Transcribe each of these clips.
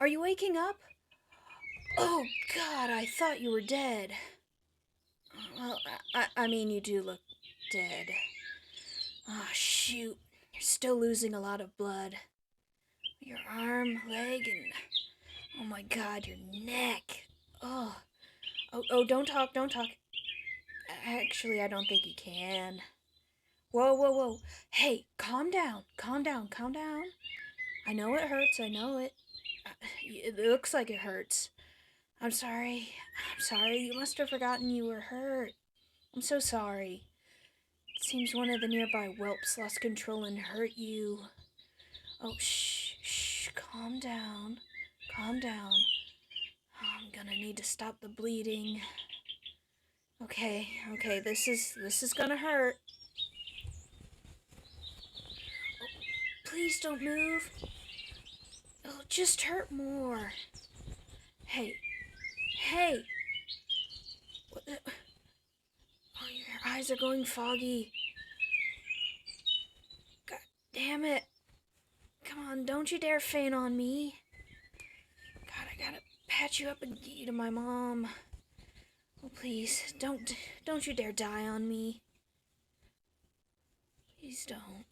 Are you waking up? Oh, God, I thought you were dead. Well, I mean, you do look dead. Oh, shoot. You're still losing a lot of blood. Your arm, leg, and oh my God, your neck. Oh, oh, don't talk, don't talk. Actually, I don't think you can. Whoa, whoa, whoa. Hey, calm down, calm down, calm down. I know it hurts, I know it. It looks like it hurts. I'm sorry. I'm sorry. You must have forgotten you were hurt. I'm so sorry. It seems one of the nearby whelps lost control and hurt you. Oh, shh, shh. Calm down. Calm down. Oh, I'm gonna need to stop the bleeding. Okay, okay. This is gonna hurt. Oh, please don't move. It'll just hurt more. Hey, hey. What the? Oh, your eyes are going foggy. God damn it. Come on, don't you dare faint on me. God, I gotta patch you up and get you to my mom. Oh, please, don't you dare die on me. Please don't.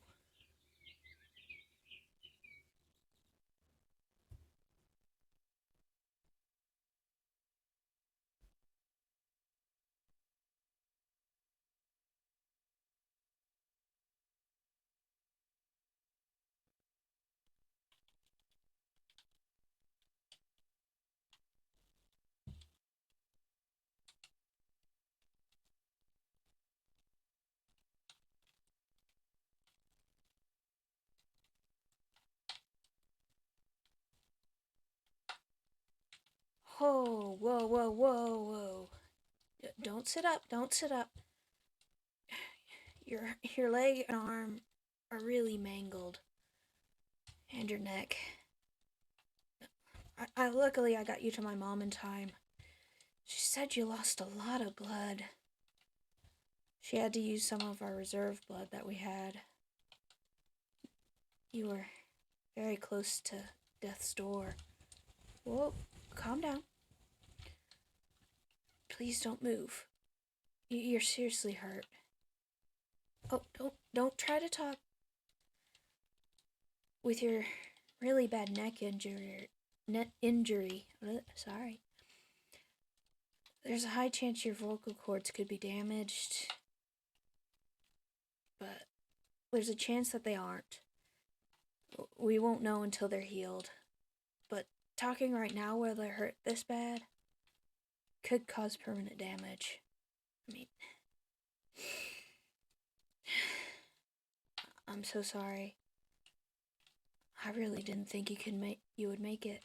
Oh, whoa, whoa, whoa, whoa. Don't sit up, don't sit up. Your leg and arm are really mangled. And your neck. Luckily I got you to my mom in time. She said you lost a lot of blood. She had to use some of our reserve blood that we had. You were very close to death's door. Whoa, calm down. Please don't move. You're seriously hurt. Oh, don't try to talk. With your really bad neck injury, sorry. There's a high chance your vocal cords could be damaged, but there's a chance that they aren't. We won't know until they're healed. But talking right now where they're hurt this bad could cause permanent damage. I mean, I'm so sorry. I really didn't think you would make it.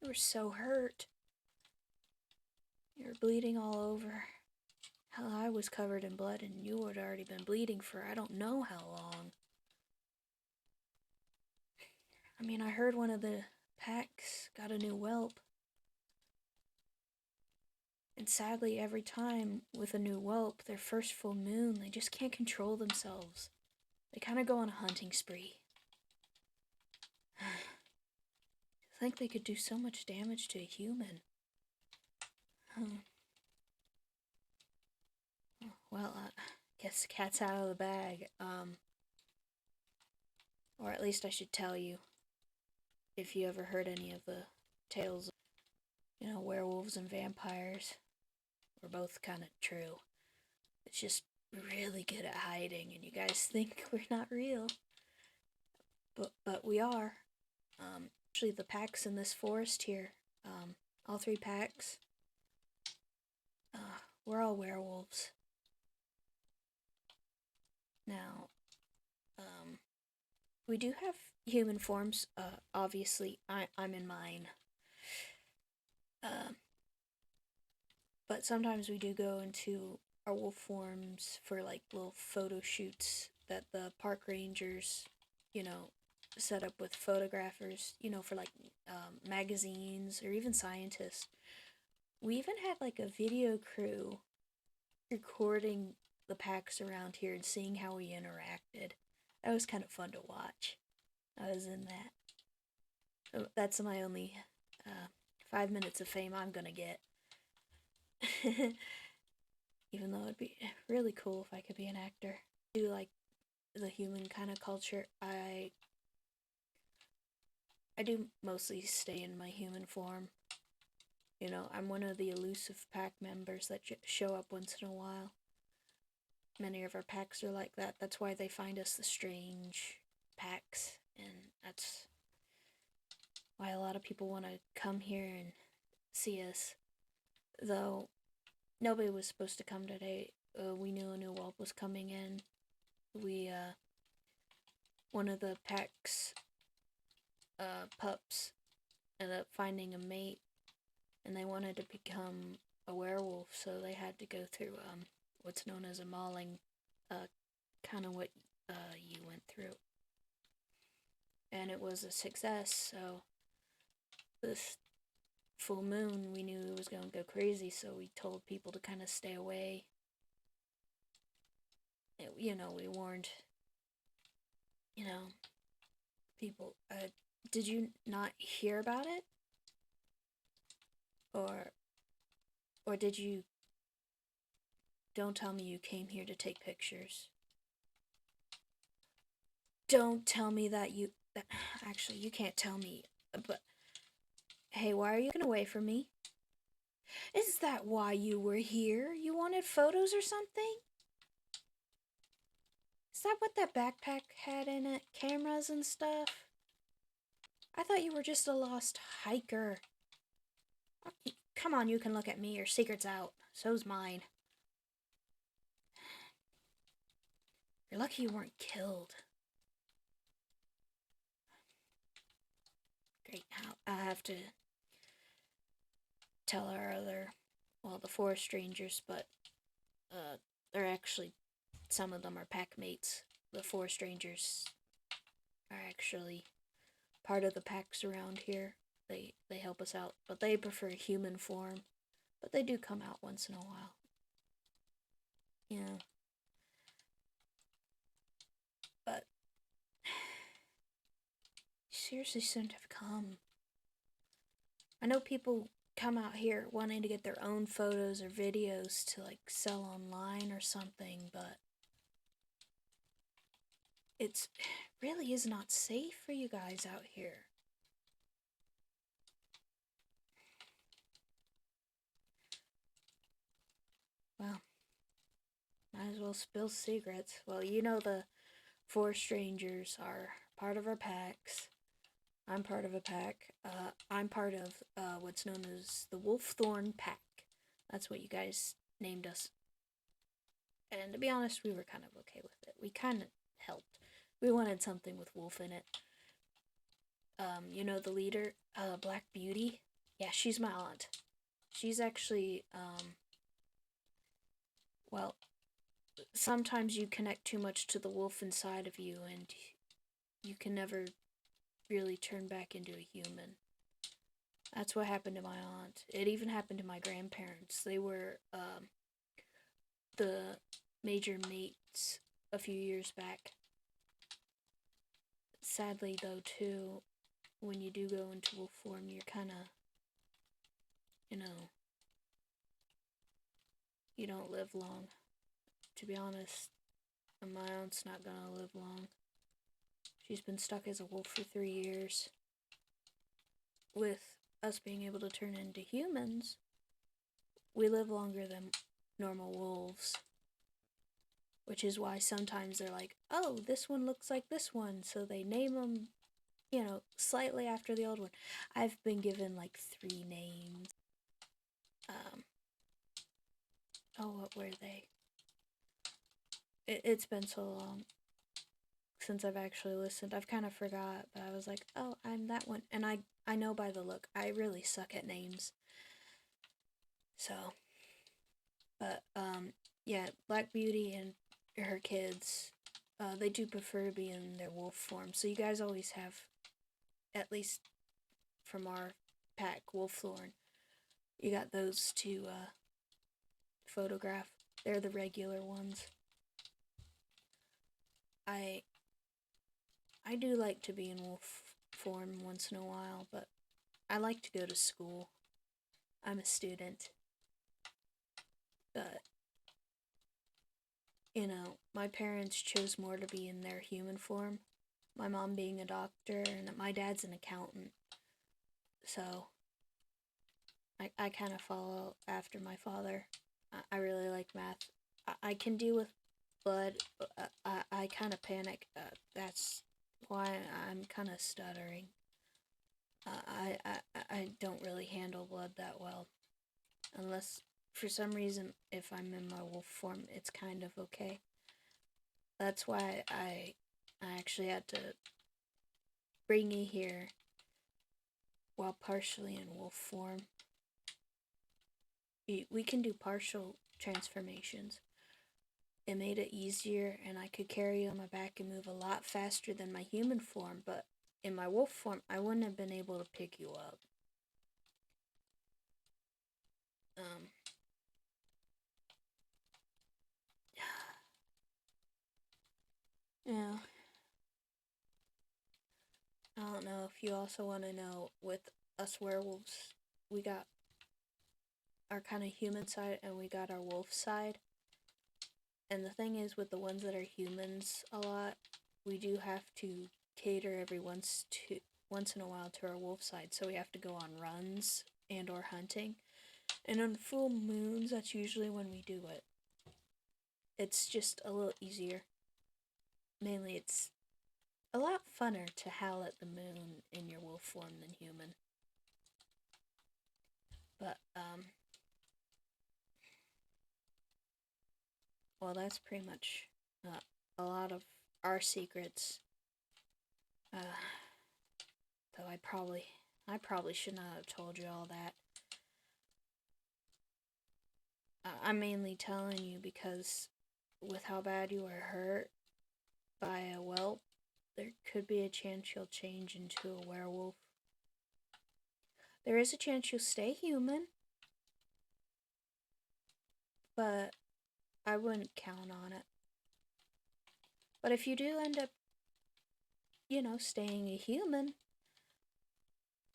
You were so hurt. You were bleeding all over. Hell, I was covered in blood and you had already been bleeding for I don't know how long. I mean, I heard one of the packs got a new whelp. And sadly, every time with a new whelp, their first full moon, they just can't control themselves. They kind of go on a hunting spree. I think they could do so much damage to a human. Well, guess the cat's out of the bag. Or at least I should tell you, if you ever heard any of the tales of, werewolves and vampires. We're both kind of true. It's just really good at hiding, and you guys think we're not real. But we are. Actually, the packs in this forest here, all 3 packs, we're all werewolves. Now, we do have human forms. Obviously, I'm in mine. But sometimes we do go into our wolf forms for like little photo shoots that the park rangers, set up with photographers, for like magazines or even scientists. We even had like a video crew recording the packs around here and seeing how we interacted. That was kind of fun to watch. I was in that. That's my only 5 minutes of fame I'm gonna get. Even though it'd be really cool if I could be an actor. I do like the human kind of culture. I do mostly stay in my human form. You know, I'm one of the elusive pack members that show up once in a while. Many of our packs are like that. That's why they find us the strange packs, and that's why a lot of people want to come here and see us. Though nobody was supposed to come today. We knew a new whelp was coming in. One of the pack's pups ended up finding a mate, and they wanted to become a werewolf, so they had to go through what's known as a mauling, kind of what you went through. And it was a success, so this full moon, we knew it was going to go crazy, so we told people to kind of stay away. You know, we warned, you know, people. Did you not hear about it? Or did you... Don't tell me you came here to take pictures. Don't tell me that you... Actually, you can't tell me, but... Hey, why are you looking away from me? Is that why you were here? You wanted photos or something? Is that what that backpack had in it? Cameras and stuff? I thought you were just a lost hiker. Come on, you can look at me. Your secret's out. So's mine. You're lucky you weren't killed. Great. Now I have to tell our other... Well, the 4 strangers, but... they're actually... Some of them are pack mates. The 4 strangers are actually part of the packs around here. They help us out, but they prefer human form. But they do come out once in a while. Yeah. But you seriously shouldn't have come. I know people come out here wanting to get their own photos or videos to like sell online or something, but it really is not safe for you guys out here. Well, might as well spill secrets. Well, you know the 4 strangers are part of our packs. I'm part of a pack. I'm part of what's known as the Wolfthorn Pack. That's what you guys named us. And to be honest, we were kind of okay with it. We kind of helped. We wanted something with wolf in it. You know the leader, Black Beauty? Yeah, she's my aunt. She's actually, well, sometimes you connect too much to the wolf inside of you and you can never really turn back into a human. That's what happened to my aunt. It even happened to my grandparents. They were the major mates a few years back. Sadly, though, too, when you do go into wolf form, you're kind of, you know, you don't live long. To be honest, my aunt's not gonna live long. She's been stuck as a wolf for 3 years. With us being able to turn into humans, we live longer than normal wolves. Which is why sometimes they're like, oh, this one looks like this one, so they name them, you know, slightly after the old one. I've been given like 3 names. Oh, what were they? It's been so long since I've actually listened. I've kind of forgot, but I was like, oh, I'm that one. And I know by the look, I really suck at names. So, but, yeah, Black Beauty and her kids, they do prefer to be in their wolf form. So you guys always have, at least from our pack, Wolfthorn, you got those to photograph. They're the regular ones. I do like to be in wolf form once in a while, but I like to go to school. I'm a student. But, my parents chose more to be in their human form. My mom being a doctor, and my dad's an accountant. So, I kind of follow after my father. I really like math. I can deal with blood. I kind of panic. That's why I'm kind of stuttering. I don't really handle blood that well. Unless, for some reason, if I'm in my wolf form, it's kind of okay. That's why I actually had to bring you here while partially in wolf form. We can do partial transformations. It made it easier, and I could carry you on my back and move a lot faster than my human form, but in my wolf form, I wouldn't have been able to pick you up. Yeah. I don't know if you also want to know, with us werewolves, we got our kind of human side and we got our wolf side. And the thing is, with the ones that are humans a lot, we do have to cater every once in a while to our wolf side. So we have to go on runs and or hunting. And on full moons, that's usually when we do it. It's just a little easier. Mainly, it's a lot funner to howl at the moon in your wolf form than human. But, well, that's pretty much a lot of our secrets. Though I probably should not have told you all that. I'm mainly telling you because with how bad you were hurt by a whelp, there could be a chance you'll change into a werewolf. There is a chance you'll stay human, but I wouldn't count on it. But if you do end up, staying a human,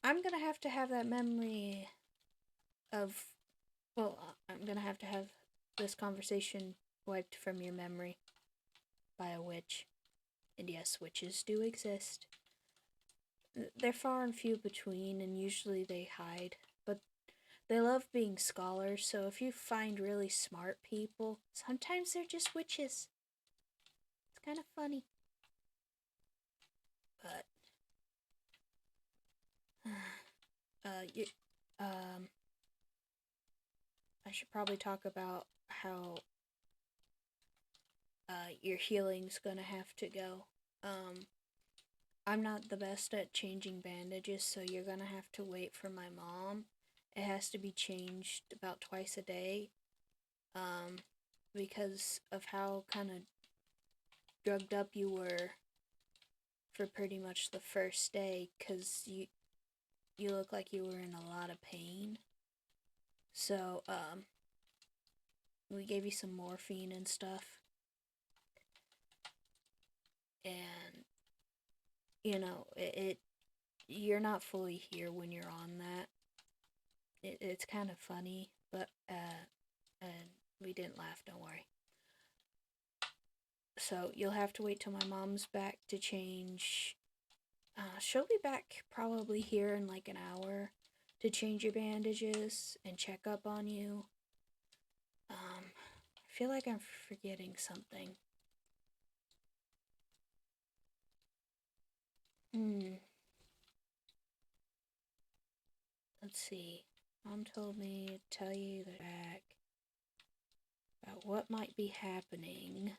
I'm gonna have to have that memory of, I'm gonna have to have this conversation wiped from your memory by a witch. And yes, witches do exist. They're far and few between, and usually they hide, but they love being scholars, so if you find really smart people, sometimes they're just witches. It's kind of funny. But, I should probably talk about how, your healing's gonna have to go. I'm not the best at changing bandages, so you're gonna have to wait for my mom. It has to be changed about twice a day, because of how kind of drugged up you were for pretty much the first day, because you look like you were in a lot of pain. So, we gave you some morphine and stuff. And, you're not fully here when you're on that. It's kind of funny, but, and we didn't laugh, don't worry. So, you'll have to wait till my mom's back to change. She'll be back probably here in like an hour to change your bandages and check up on you. I feel like I'm forgetting something. Let's see. Mom told me to tell you back about what might be happening.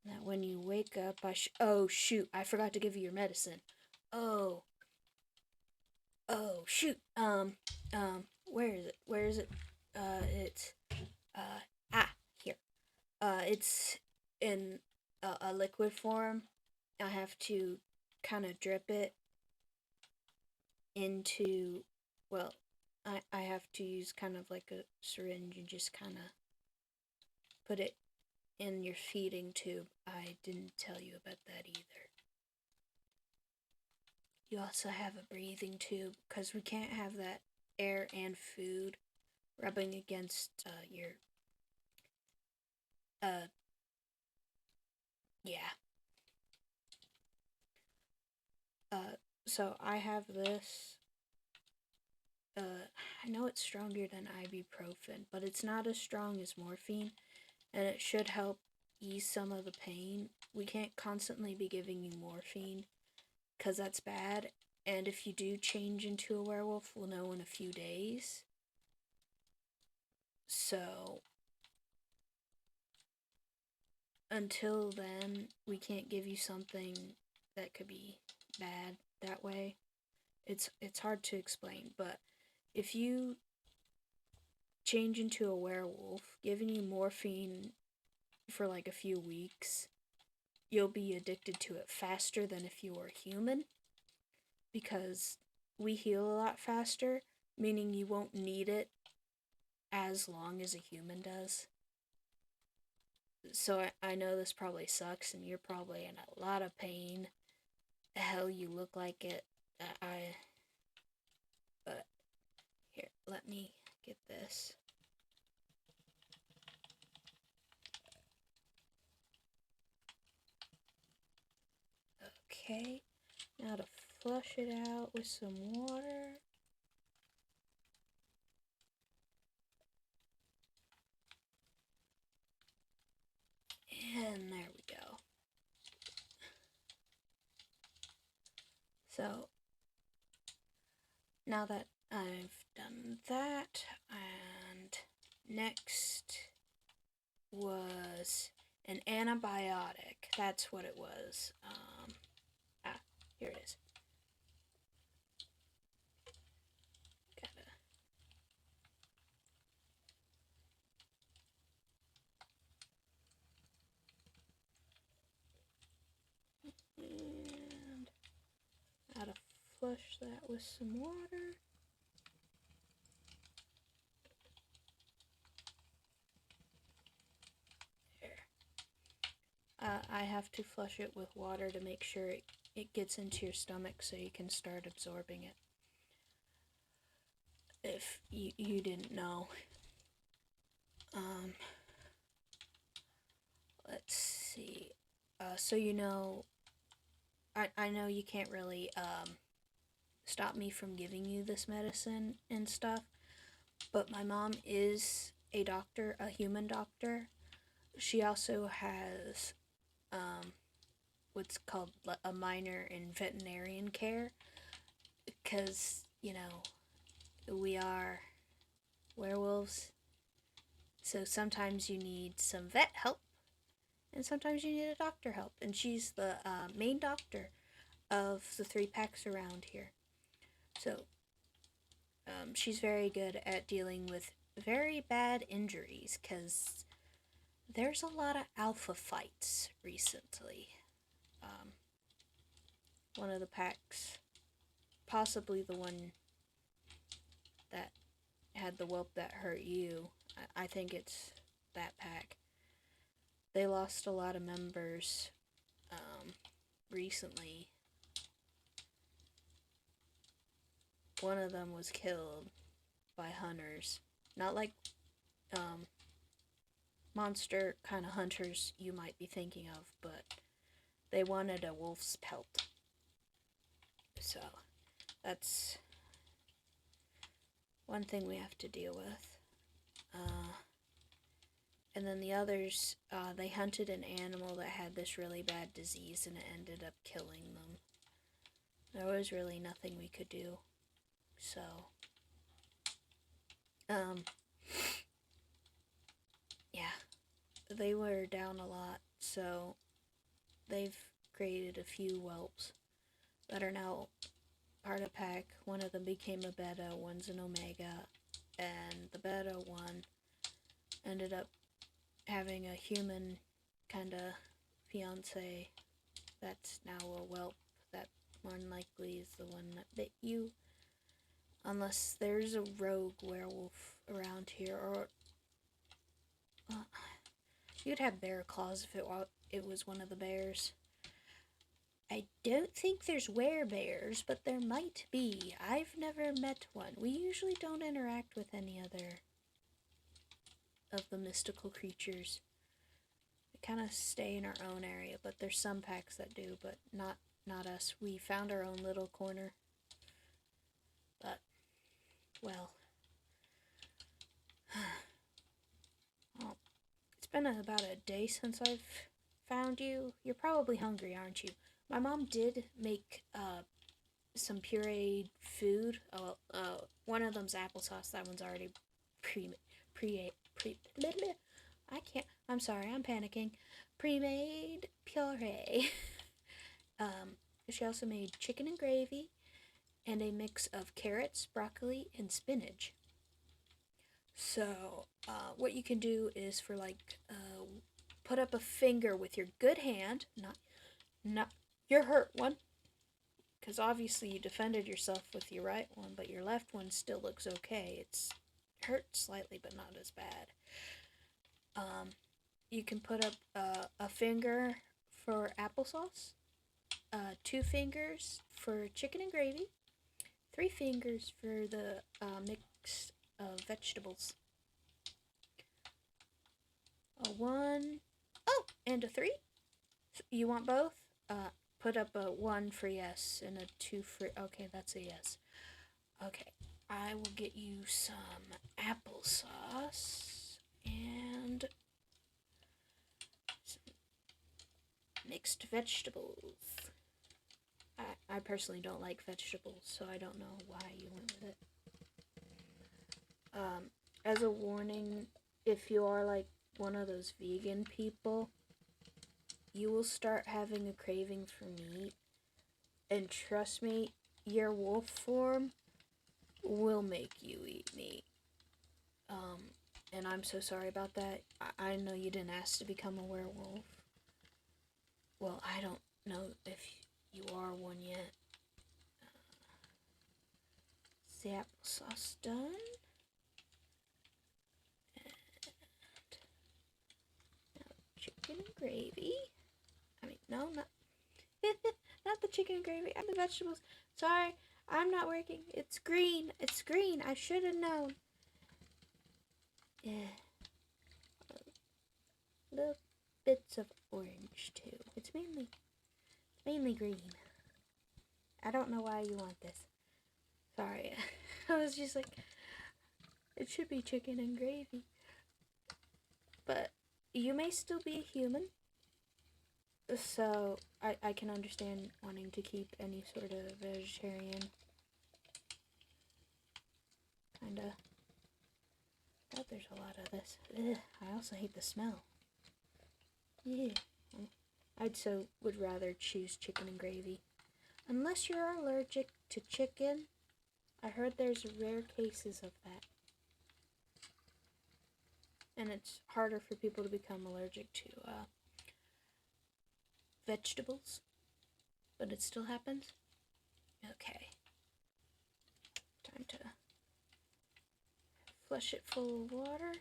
That when you wake up, oh shoot, I forgot to give you your medicine. Oh shoot. Where is it? It's here. It's in a liquid form. I have to kind of drip it into, well, I have to use kind of like a syringe and just kind of put it in your feeding tube. I didn't tell you about that either. you also have a breathing tube, because we can't have that air and food rubbing against your yeah. So I have this. I know it's stronger than ibuprofen, but it's not as strong as morphine, and it should help ease some of the pain. We can't constantly be giving you morphine, because that's bad, and if you do change into a werewolf, we'll know in a few days. So, until then, we can't give you something that could be bad that way. It's hard to explain, but if you change into a werewolf, giving you morphine for like a few weeks, you'll be addicted to it faster than if you were a human, because we heal a lot faster, meaning you won't need it as long as a human does. So I know this probably sucks and you're probably in a lot of pain. Hell, you look like it. But here, let me get this. Okay, now to flush it out with some water. And there we go. So, now that I've done that, and next was an antibiotic. That's what it was. Here it is. And how to flush that with some water. There. I have to flush it with water to make sure it gets into your stomach so you can start absorbing it. If you didn't know. Let's see. So you know, I know you can't really stop me from giving you this medicine and stuff, but my mom is a doctor, a human doctor. She also has what's called a minor in veterinarian care, because, you know, we are werewolves, so sometimes you need some vet help, and sometimes you need a doctor help, and she's the main doctor of the 3 packs around here. So, she's very good at dealing with very bad injuries, because there's a lot of alpha fights recently. One of the packs, possibly the one that had the whelp that hurt you, I think it's that pack. They lost a lot of members recently. One of them was killed by hunters. Not like monster kind of hunters you might be thinking of, but they wanted a wolf's pelt. So, that's one thing we have to deal with. And then the others, they hunted an animal that had this really bad disease and it ended up killing them. There was really nothing we could do. So, yeah, they were down a lot, so they've created a few whelps that are now part of pack. One of them became a beta, one's an omega, and the beta one ended up having a human kind of fiance that's now a whelp that more than likely is the one that bit you. Unless there's a rogue werewolf around here, or you'd have bear claws if it was one of the bears. I don't think there's werebears, but there might be. I've never met one. We usually don't interact with any other of the mystical creatures. We kind of stay in our own area, but there's some packs that do, but not us. We found our own little corner. But, well, it's been about a day since I've found you. You're probably hungry, aren't you? My mom did make some pureed food. One of them's applesauce. That one's already I can't. I'm sorry. I'm panicking. Pre-made puree. She also made chicken and gravy and a mix of carrots, broccoli, and spinach. So, what you can do is put up a finger with your good hand, not your hurt one, because obviously you defended yourself with your right one, but your left one still looks okay. It's hurt slightly, but not as bad. You can put up a finger for applesauce, 2 fingers for chicken and gravy, 3 fingers for the mix of vegetables. A 1, and a 3. So you want both? Put up a 1 for yes and a 2 for, okay, that's a yes. Okay, I will get you some applesauce and some mixed vegetables. I personally don't like vegetables, so I don't know why you went with it. As a warning, if you are like one of those vegan people, you will start having a craving for meat, and trust me, your wolf form will make you eat meat. And I'm so sorry about that. I know you didn't ask to become a werewolf. Well, I don't know if you are one yet. Is the applesauce done? And now chicken and gravy. I mean, no, not not the chicken and gravy. And the vegetables. Sorry, I'm not working. It's green. It's green. I should have known. Yeah. Little bits of orange too. It's mainly green. I don't know why you want this. Sorry. I was just like, it should be chicken and gravy. But you may still be a human. So I can understand wanting to keep any sort of vegetarian kinda. God, there's a lot of this. Ugh, I also hate the smell. Yeah. Would rather choose chicken and gravy. Unless you're allergic to chicken. I heard there's rare cases of that. And it's harder for people to become allergic to vegetables. But it still happens. Okay. Time to flush it full of water.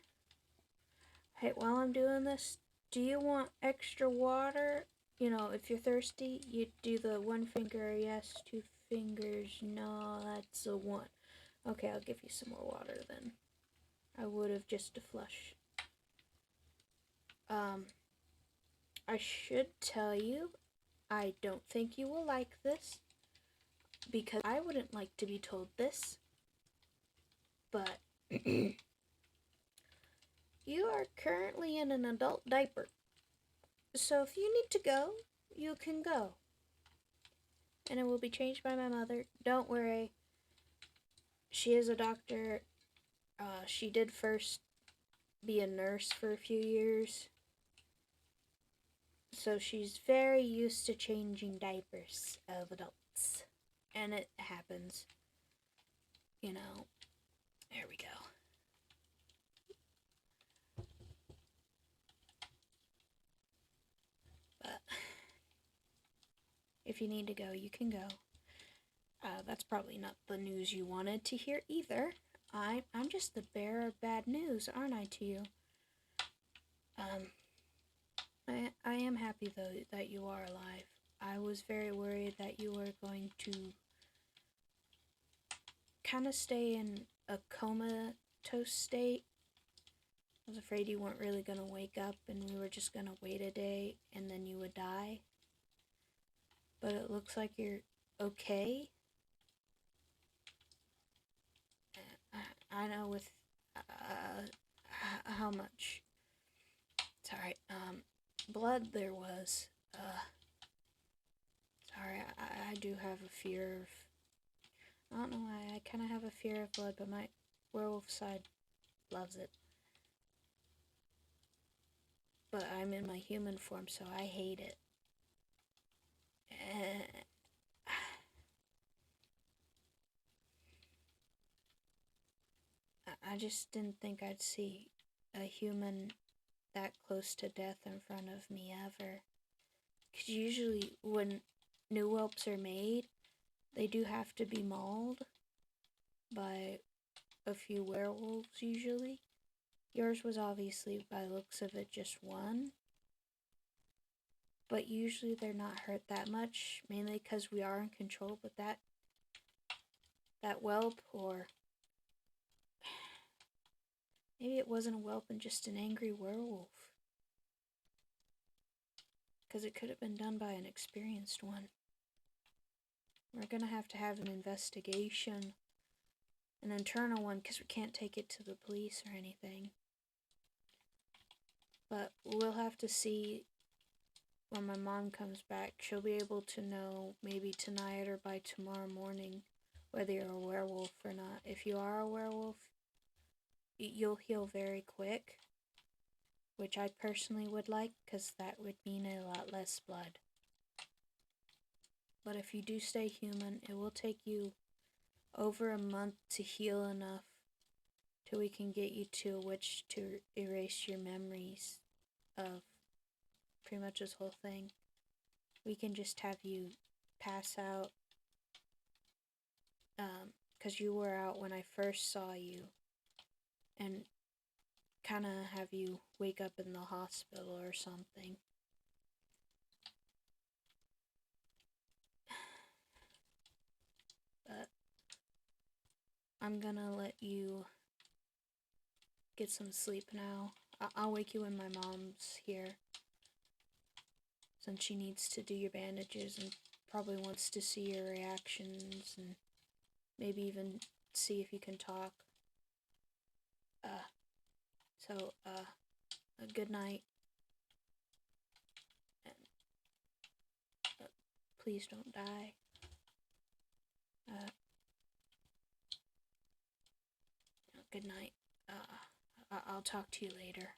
Hey, while I'm doing this, do you want extra water? You know, if you're thirsty, you do the 1 finger yes, 2 fingers no, that's a 1. Okay, I'll give you some more water then. I would have just to flush. I should tell you, I don't think you will like this, because I wouldn't like to be told this, but you are currently in an adult diaper. So if you need to go, you can go. And it will be changed by my mother. Don't worry. She is a doctor. She did first be a nurse for a few years. So she's very used to changing diapers of adults. And it happens. You know. There we go. But if you need to go, you can go. That's probably not the news you wanted to hear either. I'm just the bearer of bad news, aren't I, to you? I am happy, though, that you are alive. I was very worried that you were going to kind of stay in a comatose state. I was afraid you weren't really going to wake up and we were just going to wait a day and then you would die. But it looks like you're okay. I know with how much, sorry, blood there was. Sorry, I do have a fear of, I don't know why, I kind of have a fear of blood, but my werewolf side loves it. But I'm in my human form, so I hate it. I just didn't think I'd see a human that close to death in front of me ever. Because usually when new whelps are made, they do have to be mauled by a few werewolves usually. Yours was obviously, by the looks of it, just one. But usually they're not hurt that much, mainly because we are in control, but that whelp, or maybe it wasn't a whelp and just an angry werewolf. Because it could have been done by an experienced one. We're gonna have to have an investigation, an internal one, because we can't take it to the police or anything. But we'll have to see when my mom comes back. She'll be able to know maybe tonight or by tomorrow morning whether you're a werewolf or not. If you are a werewolf, you'll heal very quick, which I personally would like, because that would mean a lot less blood. But if you do stay human, it will take you over a month to heal enough till we can get you to a witch to erase your memories of pretty much this whole thing. We can just have you pass out, because you were out when I first saw you, and kind of have you wake up in the hospital or something. But I'm gonna let you get some sleep now. I'll wake you when my mom's here, since she needs to do your bandages and probably wants to see your reactions and maybe even see if you can talk. So, a good night. And please don't die. Good night. I'll talk to you later.